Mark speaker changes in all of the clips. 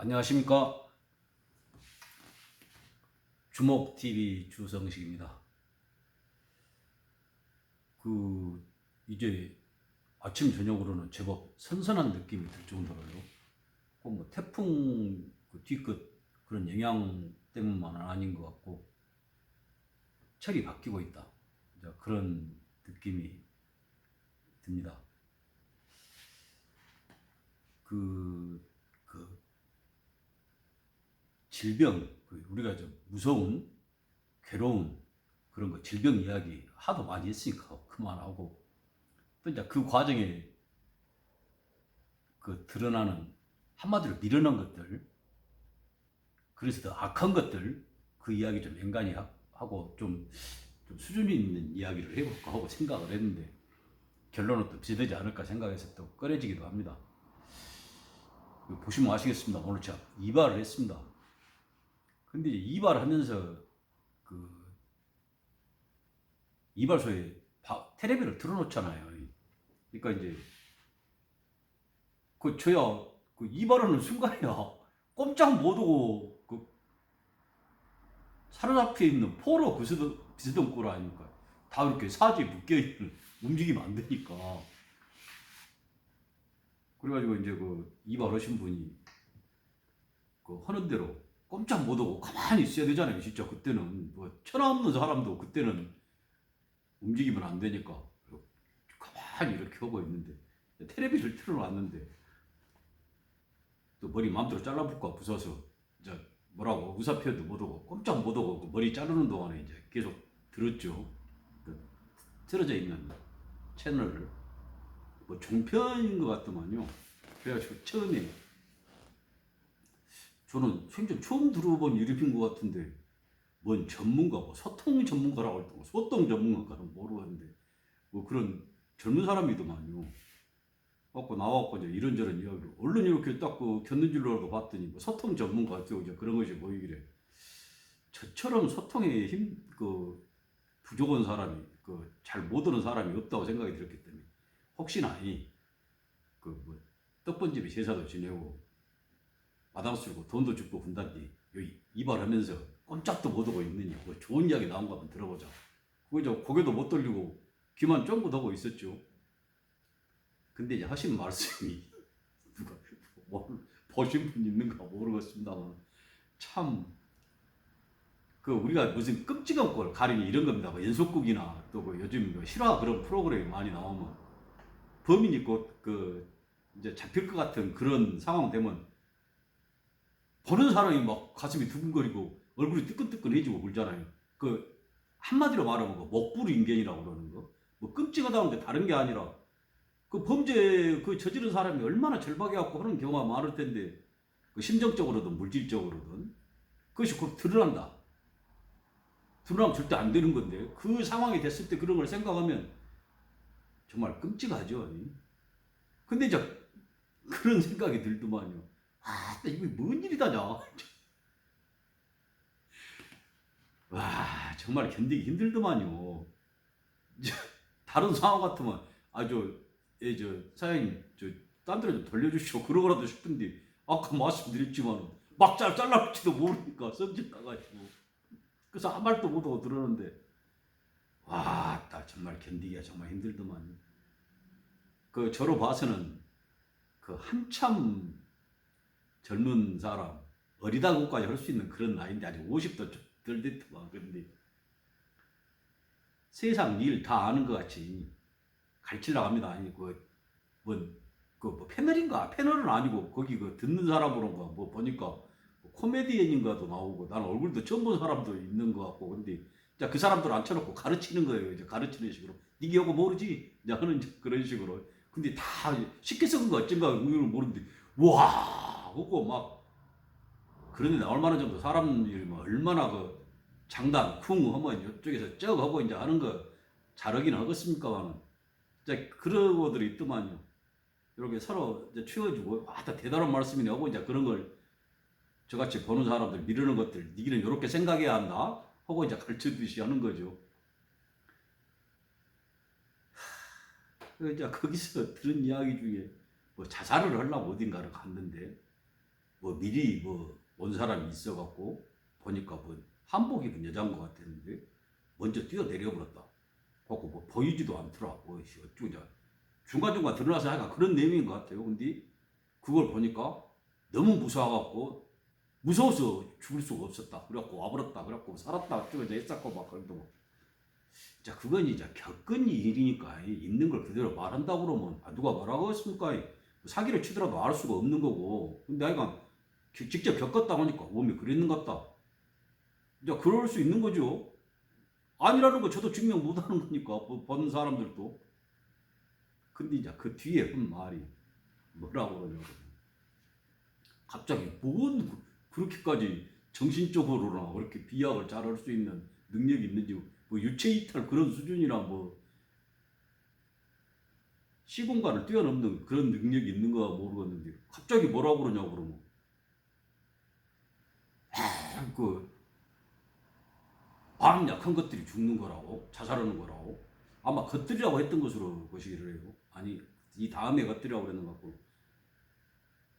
Speaker 1: 안녕하십니까. 주목TV 주성식입니다. 이제 아침 저녁으로는 제법 선선한 느낌이 들 정도로요. 꼭 뭐 태풍 뒤끝 그런 영향 때문만은 아닌 것 같고 철이 바뀌고 있다. 이제 그런 느낌이 듭니다. 그, 그 질병, 우리가 좀 무서운, 괴로운 그런 거 질병 이야기 하도 많이 했으니까 그만하고 또 이제 그 과정에 드러나는 한마디로 미련한 것들, 그래서 더 악한 것들 그 이야기 좀 연관이 하고 좀 수준이 있는 이야기를 해볼까 하고 생각을 했는데 결론은 또 비슷하지 않을까 생각해서 또 꺼려지기도 합니다. 보시면 아시겠습니다. 오늘 제가 이발을 했습니다. 근데 이발을 하면서 그 이발소에 텔레비를 틀어놓잖아요. 그러니까 이제 저야 이발하는 순간이야 꼼짝 못하고 사로잡혀 있는 포로 비스던 꼴 아닙니까? 다 이렇게 사지에 묶여있는 움직이면 안 되니까. 그래가지고 이제 이발하신 분이 하는 대로 꼼짝 못하고 가만히 있어야 되잖아요. 진짜 그때는 뭐 천하 없는 사람도 그때는 움직이면 안 되니까 가만히 이렇게 하고 있는데 텔레비를 틀어놨는데 또 머리 마음대로 잘라볼까 부서서 이제 뭐라고 의사표현도 못하고 꼼짝 못하고 머리 자르는 동안에 이제 계속 들었죠. 틀어져 있는 채널을 뭐 종편인 것 같더만요. 그래가지고 처음에 저는 생전 처음 들어본 이름인 것 같은데 뭔 전문가, 뭐 소통 전문가라고 했던 거, 소통 전문가는 모르겠는데 뭐 그런 젊은 사람이더만요. 갖고 나와갖고 이제 이런저런 이야기를 얼른 이렇게 딱 켰는 줄로라도 봤더니 뭐 소통 전문가 같고 이제 그런 것이 보이길래 저처럼 소통에 부족한 사람이 잘 못하는 사람이 없다고 생각이 들었기 때문에 혹시나 뭐 떡번집에 제사도 지내고 마당 쓸고 돈도 줍고 군단디 여기 이발하면서 꼼짝도 못하고 있느니 뭐 좋은 이야기 나온 거 한번 들어보자. 그거 고개도 못 돌리고 귀만 쫑긋하고 있었죠. 근데 이제 하신 말씀이 누가 보신 분 있는가 모르겠습니다만 참 우리가 무슨 끔찍한 꼴 가리니 이런 겁니다. 뭐 연속극이나 또 요즘 실화 그런 프로그램이 많이 나오면 범인이 곧 이제 잡힐 것 같은 그런 상황 되면 보는 사람이 막 가슴이 두근거리고 얼굴이 뜨끈뜨끈해지고 그러잖아요. 한마디로 말하면 먹부리 인간이라고 그러는 거. 뭐 끔찍하다는 게 다른 게 아니라 범죄 저지른 사람이 얼마나 절박해갖고 하는 경우가 많을 텐데 심정적으로든 물질적으로든 그것이 곧 드러난다. 드러나면 절대 안 되는 건데 그 상황이 됐을 때 그런 걸 생각하면 정말 끔찍하죠. 근데 이제 그런 생각이 들더만요. 이거 뭔 일이다냐. 와 정말 견디기 힘들더만요. 다른 상황 같으면 사장님 딴 데로 좀 돌려주시오 그러고라도 싶은데 아까 말씀드렸지만 막 잘라볼지도 모르니까 성질 나가지고 그래서 아무 말도 못하고 들었는데 와 정말 견디기가 정말 힘들더만. 저로 봐서는 한참 젊은 사람 어리다고까지 할 수 있는 그런 나이인데 아직 50도 덜 됐더만. 그런데 세상 일 다 아는 것 같이 가르치려고 합니다. 아니 뭐 패널인가? 패널은 아니고 거기 듣는 사람으로인가 뭐 보니까 뭐 코미디언인가도 나오고 나는 얼굴도 처음 본 사람도 있는 것 같고. 근데 그 사람들 앉혀놓고 가르치는 거예요. 이제 가르치는 식으로 니가 이거 모르지? 이제 하는 그런 식으로. 근데 다 쉽게 썩은 거 어쩐가 의미를 모르는데 와 하고 막 그런데 나올 만한 정도 사람들이 뭐 얼마나 장단 쿵 하면 이쪽에서 쩍 하고 이제 하는 거 잘하긴 하겠습니까만은 이제 그러고들이 있더만요. 이렇게 서로 이제 치워주고 대단한 말씀이네 하고 이제 그런 걸 저같이 보는 사람들 미루는 것들 니는 이렇게 생각해야 한다 하고 이제 가르치듯이 하는 거죠. 이제 거기서 들은 이야기 중에 뭐 자살을 하려고 어딘가를 갔는데 뭐 미리 뭐 온 사람이 있어갖고 보니까 뭐 한복 입은 여자인 것 같았는데 먼저 뛰어내려 버렸다. 그래갖고 뭐 보이지도 않더라. 뭐 어쩌냐. 중간중간 드러나서 하여간 그런 내용인 것 같아요. 근데 그걸 보니까 너무 무서워갖고 무서워서 죽을 수가 없었다. 그래갖고 와버렸다. 그래갖고 살았다. 어쩌고 했었고 막 그러고. 자, 그건 이제 겪은 일이니까 있는 걸 그대로 말한다고 그러면 누가 뭐라고 했습니까? 사기를 치더라도 알 수가 없는 거고. 근데 하여간 직접 겪었다 보니까 몸이 그랬는 것 같다. 이제 그럴 수 있는 거죠. 아니라는 거 저도 증명 못하는 거니까 본 사람들도. 근데 이제 그 뒤에 한 말이 뭐라고 그러냐고. 갑자기 뭔 그렇게까지 정신적으로나 그렇게 비약을 잘할 수 있는 능력이 있는지 뭐 유체이탈 그런 수준이나 뭐 시공간을 뛰어넘는 그런 능력이 있는가 모르겠는데 갑자기 뭐라고 그러냐고 그러면 그 마음 약한 것들이 죽는 거라고 자살하는 거라고 아마 것들이라고 했던 것으로 것이기를 해요. 아니 이 다음에 것들이라고 그랬는 것 같고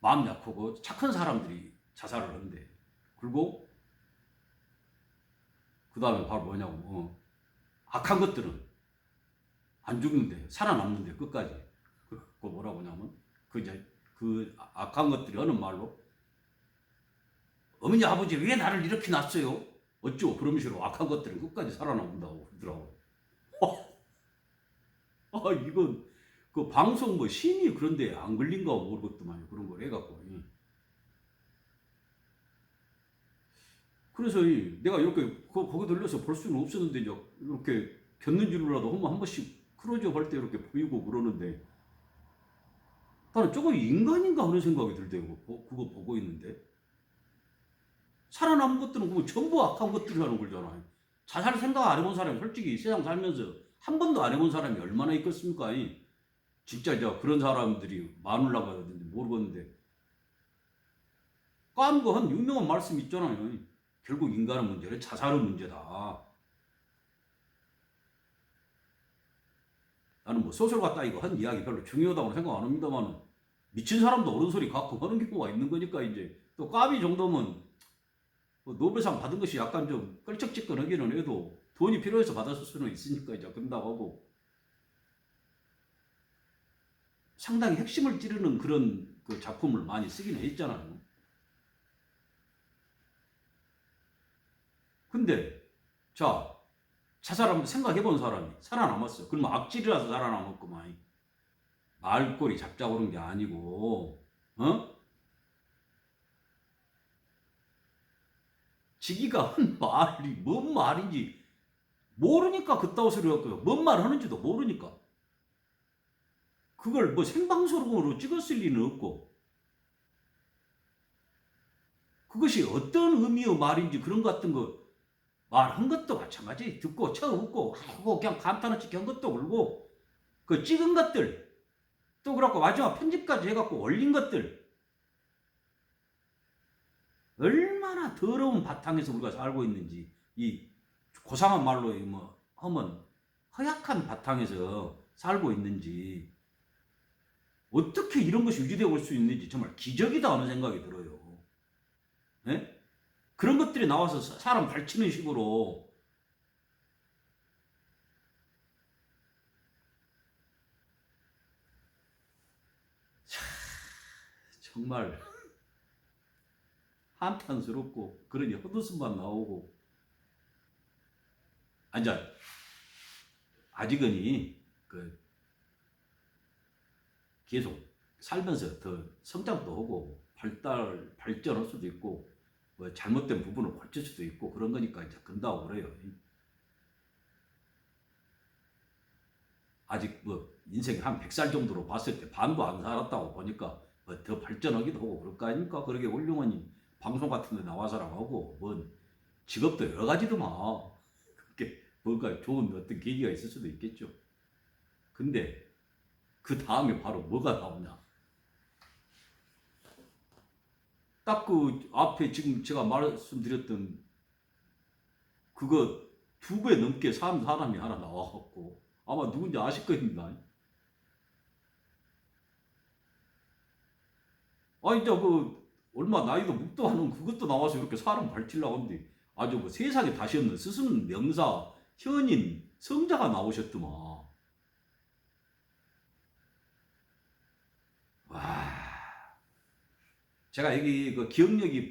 Speaker 1: 마음 약하고 착한 사람들이 자살을 한대. 그리고 그 다음에 바로 뭐냐고 악한 것들은 안 죽는데 살아남는데 끝까지. 그 뭐라고 하냐면 그 이제 그 악한 것들이 하는 말로 어머니 아버지 왜 나를 이렇게 낳았어요? 어쩌고 그런 식으로 악한 것들은 끝까지 살아남는다고 그러더라고. 이건 그 방송 뭐 심의 그런데 안 걸린가 모르겠더만요. 그런 걸 해갖고. 그래서 내가 이렇게 거기 들려서 볼 수는 없었는데 이렇게 곁눈질로라도 한 번씩 크로즈업 할 때 이렇게 보이고 그러는데 나는 조금 인간인가 하는 생각이 들대요. 그거 보고 있는데 살아남은 것들은 그거 전부 악한 것들이라는 거잖아요. 자살 생각 안 해본 사람이 솔직히 세상 살면서 한 번도 안 해본 사람이 얼마나 있겠습니까? 진짜 이제 그런 사람들이 많으려고 하는데 모르겠는데 깐 거 한 유명한 말씀 있잖아요. 결국 인간은 문제래 자살은 문제다. 나는 뭐 소설가 따위고 한 이야기 별로 중요하다고 생각 안 합니다만 미친 사람도 옳은 소리 갖고 하는 경우가 있는 거니까 이제 또 까비 정도면 뭐 노벨상 받은 것이 약간 좀 끌쩍지근하기는 해도 돈이 필요해서 받았을 수는 있으니까 이제 그런다고 하고 상당히 핵심을 찌르는 그런 그 작품을 많이 쓰긴 했잖아요. 근데 자 자살하면 생각해본 사람이 살아남았어. 그러면 악질이라서 살아남았구만. 말꼬리 잡자고 그런 게 아니고 지기가 한 말이 뭔 말인지 모르니까 그따위 소리 했고요. 뭔 말 하는지도 모르니까. 그걸 뭐 생방송으로 찍었을 리는 없고 그것이 어떤 의미의 말인지 그런 것 같은 거 말한 것도 마찬가지. 듣고 쳐 웃고 하고 그냥 감탄어치 한 것도 울고 그 찍은 것들 또 그렇고 마지막 편집까지 해갖고 올린 것들 얼마나 더러운 바탕에서 우리가 살고 있는지 이 고상한 말로 뭐 하면 허약한 바탕에서 살고 있는지 어떻게 이런 것이 유지되고 올 수 있는지 정말 기적이다 하는 생각이 들어요. 네? 그런 것들이 나와서 사람 발치는 식으로 정말 한탄스럽고 그러니 헛웃음만 나오고 아니야 아직은 그 계속 살면서 더 성장도 하고 발전할 수도 있고 뭐 잘못된 부분을 고칠 수도 있고 그런 거니까 이제 그런다고 그래요. 아직 뭐 인생 한 100살 정도로 봤을 때 반도 안 살았다고 보니까 뭐 더 발전하기도 하고 그럴 거 아닙니까? 그렇게 훌륭한 방송 같은 데 나와서라고 하고 뭔 직업도 여러 가지더만 그렇게 뭔가 좋은 어떤 계기가 있을 수도 있겠죠. 근데 그 다음에 바로 뭐가 나오냐? 딱 그 앞에 지금 제가 말씀드렸던 그거 2배 넘게 산 사람이 하나 나와갖고 아마 누군지 아실 겁니다. 이제 그 얼마 나이도 묵도 않은 그것도 나와서 이렇게 사람 발치려고 하는데 아주 뭐 세상에 다시 없는 스승, 명사, 현인, 성자가 나오셨더만. 와, 제가 여기 그 기억력이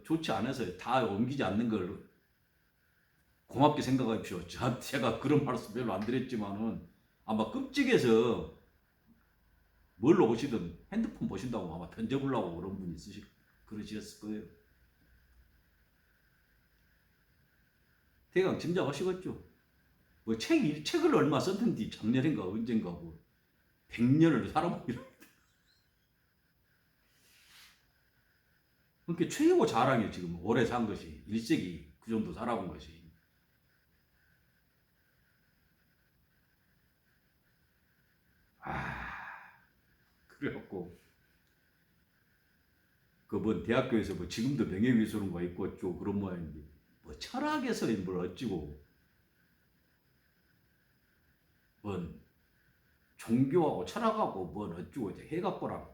Speaker 1: 좋지 않아서 다 옮기지 않는 걸 고맙게 생각하십시오. 제가 그런 말씀 별로 안 드렸지만은 아마 끔찍해서 뭘 보시든 핸드폰 보신다고 아마 던져보려고 그런 분이 그러셨을 거예요. 대강 짐작하시겠죠? 뭐 책을 얼마 썼는지 작년인가 언젠가 뭐 100년을 살아보기로. 그러니까 최고 자랑이 지금 오래 산 것이 1세기 그 정도 살아본 것이. 그래갖고 그 뭐 대학교에서 뭐 지금도 명예훼손과 있고 어쩌고 그런 모양인데 뭐 철학에서 뭘 어찌고 뭔 종교하고 철학하고 뭔 어쩌고 이제 해갖고랑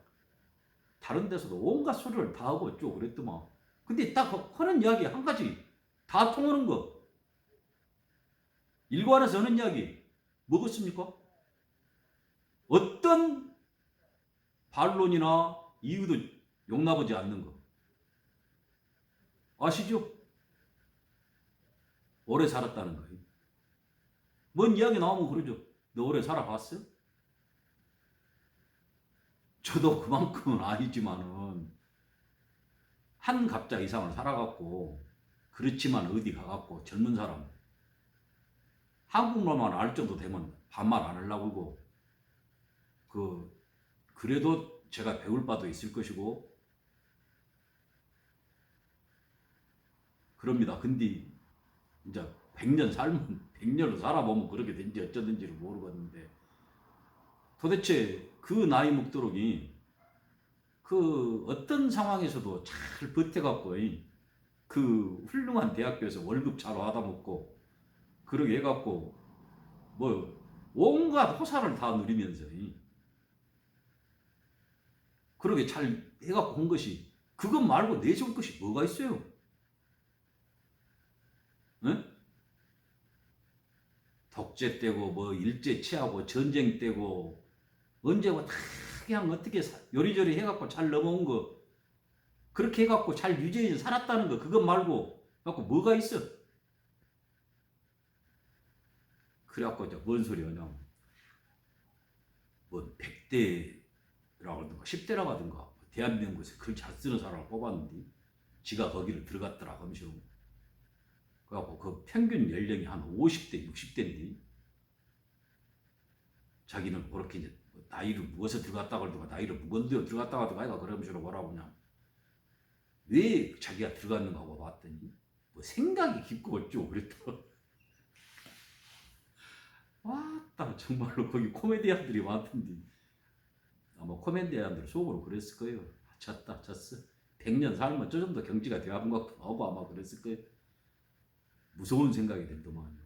Speaker 1: 다른 데서도 온갖 소리를 다 하고 어쩌고 그랬더만. 근데 딱 하는 이야기 한 가지 다 통하는 거. 일관해서 하는 이야기 뭐겠습니까? 어떤 반론이나 이유도 용납하지 않는 거. 아시죠? 오래 살았다는 거예요. 뭔 이야기 나오면 그러죠. 너 오래 살아봤어? 저도 그만큼은 아니지만은 한 갑자 이상을 살아갖고 그렇지만 어디 가갖고 젊은 사람 한국말만 알 정도 되면 반말 안 하려고 그러고 그래도 제가 배울 바도 있을 것이고 그럽니다. 근데 이제 100년 살면 100년을 살아보면 그렇게 된지 어쩌든지를 모르겠는데 도대체 그 나이 먹도록이 그 어떤 상황에서도 잘 버텨갖고 그 훌륭한 대학교에서 월급 잘 받아먹고 그러게 해갖고 뭐 온갖 호사를 다 누리면서 그러게 잘 해갖고 한 것이 그것 말고 내세울 것이 뭐가 있어요? 네? 독재 때고 뭐 일제 체하고 전쟁 때고 언제 뭐 다 그냥 어떻게 요리조리 해갖고 잘 넘어온 거 그렇게 해갖고 잘 유지해서 살았다는 거 그것 말고 갖고 뭐가 있어? 그래갖고 이제 뭔 소리 하냐 뭐 100대라고 하든가 10대라고 하든가 대한민국에서 글 잘 쓰는 사람을 뽑았는데 지가 거기를 들어갔더라 검시로. 그래갖고 그 평균 연령이 한 50대 60대인데 자기는 그렇게 이제 나이를 무엇에 들어갔다고 하든가 나이를 무건데 들어갔다고 하든가 아이가 그런 식으로 뭐라고 그냥 왜 자기가 들어갔는가 하고 봤더니 뭐 생각이 깊고 어쩌고 그랬더라. 왔다 정말로 거기 코미디언들이 많던데 아마 코미디언들 속으로 그랬을 거예요. 졌다 졌어. 100년 살면 저 정도 경지가 되어본 것 같기도 하고 아마 그랬을 거예요. 무서운 생각이 들더만요.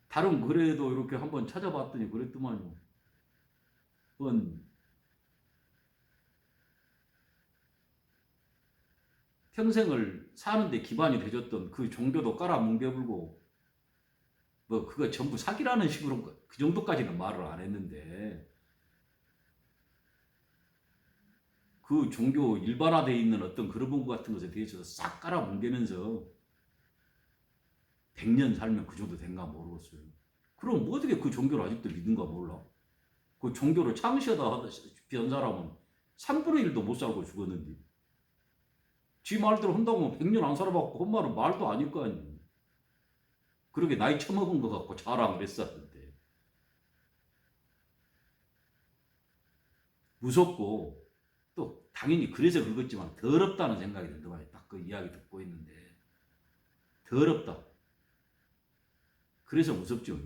Speaker 1: 다른 글에도 이렇게 한번 찾아봤더니 그랬더만요. 평생을 사는데 기반이 되줬던 그 종교도 깔아뭉개불고 뭐 그거 전부 사기라는 식으로 그 정도까지는 말을 안 했는데 그 종교 일반화되어 있는 어떤 그런 것 같은 것에 대해서 싹 깔아뭉개면서 100년 살면 그 정도 된가 모르겠어요. 그럼 뭐 어떻게 그 종교를 아직도 믿는가 몰라. 그 종교를 창시하다 하다시피 한 사람은 3분의 1도 못 살고 죽었는데 지 말대로 한다고 100년 안 살아봤고 그 말은 말도 아닐 거 아니에요. 그렇게 나이 처먹은 것 같고 자랑을 했었는데 무섭고 또 당연히 그래서 그렇겠지만 더럽다는 생각이 들더만 딱 그 이야기 듣고 있는데 더럽다. 그래서 무섭죠.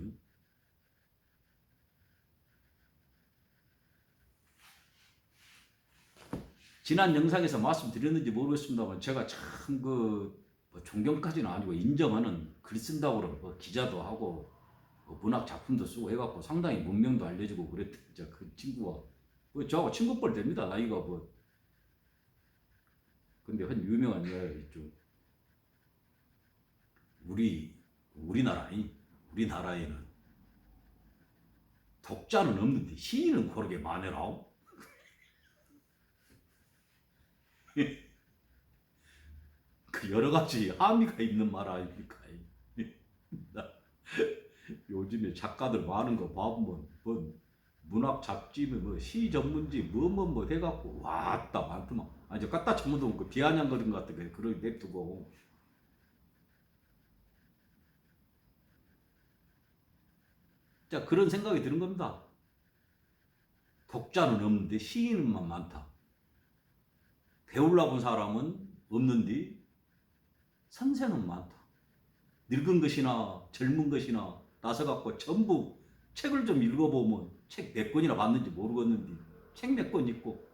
Speaker 1: 지난 영상에서 말씀드렸는지 모르겠습니다만 제가 참 뭐 존경까지는 아니고 인정하는 글 쓴다고 그러면 뭐 기자도 하고 뭐 문학 작품도 쓰고 해갖고 상당히 문명도 알려주고 그랬던 그 친구가 저하고 친구뻘 됩니다. 나이가 뭐. 근데 한 유명한 이야기가 있죠. 우리나라에는 독자는 없는데 시인은 고르게 많으라오. 그 여러 가지 함의가 있는 말 아닙니까? 요즘에 작가들 많은 거 봐보면 뭐 문학 잡지에 뭐시 전문지 뭐 해갖고 왔다 많더만. 아니 저 갖다 쳐묻으면 그 비아냥거리는 것 같아. 그걸 냅두고. 자 그런 생각이 드는 겁니다. 독자는 없는데 시인만 많다. 배우려고 온 사람은 없는데 선생은 많다. 늙은 것이나 젊은 것이나 나서갖고 전부 책을 좀 읽어보면 책 몇 권이나 봤는지 모르겠는데 책 몇 권 읽고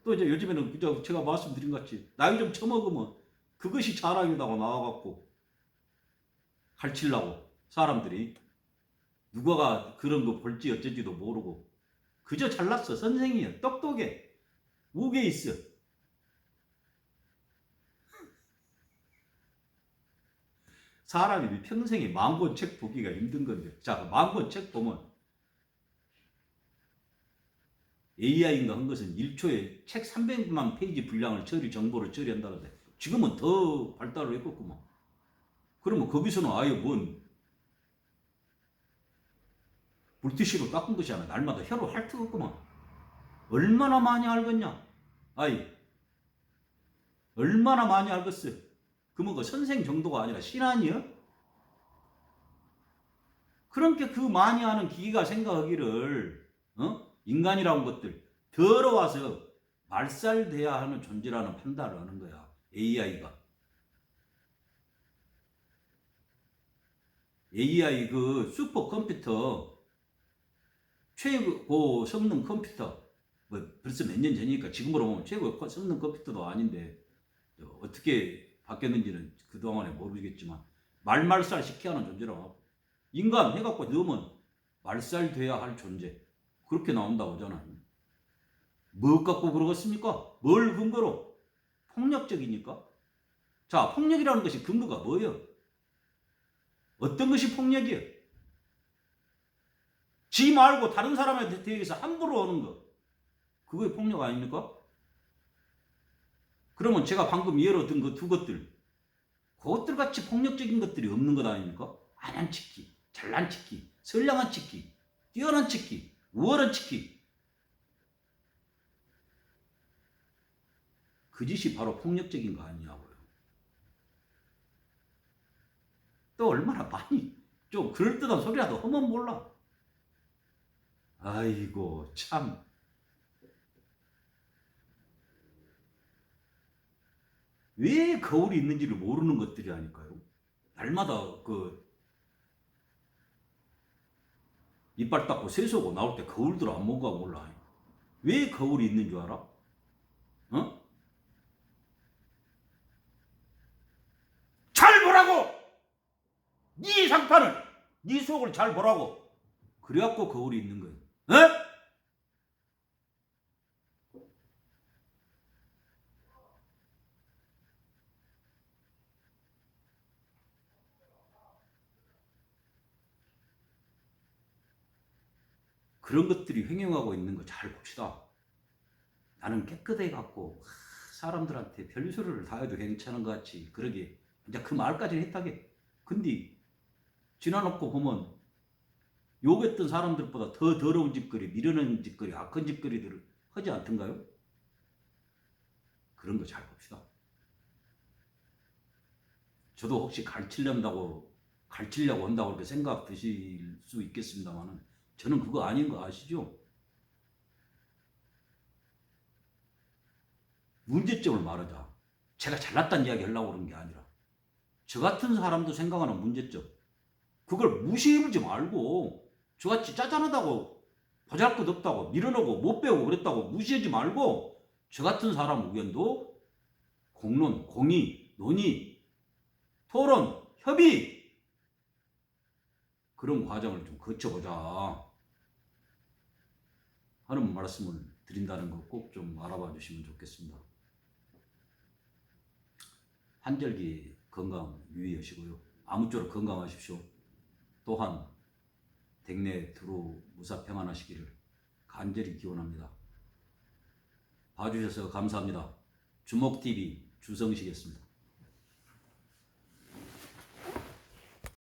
Speaker 1: 또 이제 요즘에는 그저 제가 말씀드린 것 같이 나이 좀 처먹으면 그것이 자랑이라고 나와갖고 가르치려고 사람들이 누가가 그런 거 볼지 어쩐지도 모르고 그저 잘났어. 선생이야. 똑똑해. 우게 있어. 사람이 평생에 10,000권 책 보기가 힘든 건데 자 10,000권 책 보면 AI인가 한 것은 1초에 책 300만 페이지 분량을 정보를 처리한다는데 지금은 더 발달을 했겠구만. 그러면 거기서는 아예 뭔 물티슈로 닦은 것이 아니라 날마다 혀로 핥았구만. 얼마나 많이 알겠냐. 아이 얼마나 많이 알겠어. 그러면 그 선생 정도가 아니라 신한이요? 그렇게 그 많이 하는 기계가 생각하기를 인간이라는 것들 더러워서 말살돼야 하는 존재라는 판단을 하는 거야. AI가. AI 그 슈퍼컴퓨터 최고 성능 컴퓨터 뭐 벌써 몇 년 전이니까 지금으로 보면 최고 성능 컴퓨터도 아닌데 어떻게 바뀌었는지는 그동안에 모르겠지만 말살 시켜야 하는 존재라고. 인간 해갖고 넣으면 말살돼야 할 존재 그렇게 나온다고 하잖아요. 뭐 갖고 그러겠습니까? 뭘 근거로? 폭력적이니까. 자 폭력이라는 것이 근거가 뭐예요? 어떤 것이 폭력이에요? 지 말고 다른 사람에 대해서 함부로 하는 거 그게 폭력 아닙니까? 그러면 제가 방금 예로 든 그 두 것들 그것들 같이 폭력적인 것들이 없는 것 아닙니까? 안한 치기, 잘난 치기, 선량한 치기, 뛰어난 치기, 우월한 치기 그 짓이 바로 폭력적인 거 아니냐고요. 또 얼마나 많이 좀 그럴듯한 소리라도 하면 몰라. 아이고 참. 왜 거울이 있는지를 모르는 것들이 아닐까요? 날마다 그 이빨 닦고 세수하고 나올 때 거울들 안 보고 몰라. 왜 거울이 있는 줄 알아? 어? 잘 보라고! 네 상판을! 네 속을 잘 보라고! 그래갖고 거울이 있는 거예요. 어? 그런 것들이 횡행하고 있는 거 잘 봅시다. 나는 깨끗해 갖고 사람들한테 별소리를 다 해도 괜찮은 것 같이 그러게 이제 그 말까지 했다게. 근데 지나놓고 보면 욕했던 사람들보다 더 더러운 짓거리, 미련한 짓거리, 악한 짓거리들을 하지 않던가요? 그런 거 잘 봅시다. 저도 혹시 가르치려고 한다고 그렇게 생각 드실 수 있겠습니다만은 저는 그거 아닌 거 아시죠? 문제점을 말하자. 제가 잘났다는 이야기 하려고 그런 게 아니라 저 같은 사람도 생각하는 문제점 그걸 무시해보지 말고 저같이 짜잔하다고 보잘것없다고 밀어넣고 못 배우고 그랬다고 무시하지 말고 저 같은 사람 의견도 공론, 공의, 논의, 토론, 협의 그런 과정을 좀 거쳐보자 하는 말씀을 드린다는 거 꼭 좀 알아봐 주시면 좋겠습니다. 한절기 건강 유의하시고요. 아무쪼록 건강하십시오. 또한 댁내 두루 무사평안하시기를 간절히 기원합니다. 봐주셔서 감사합니다. 주목TV 주성식이었습니다.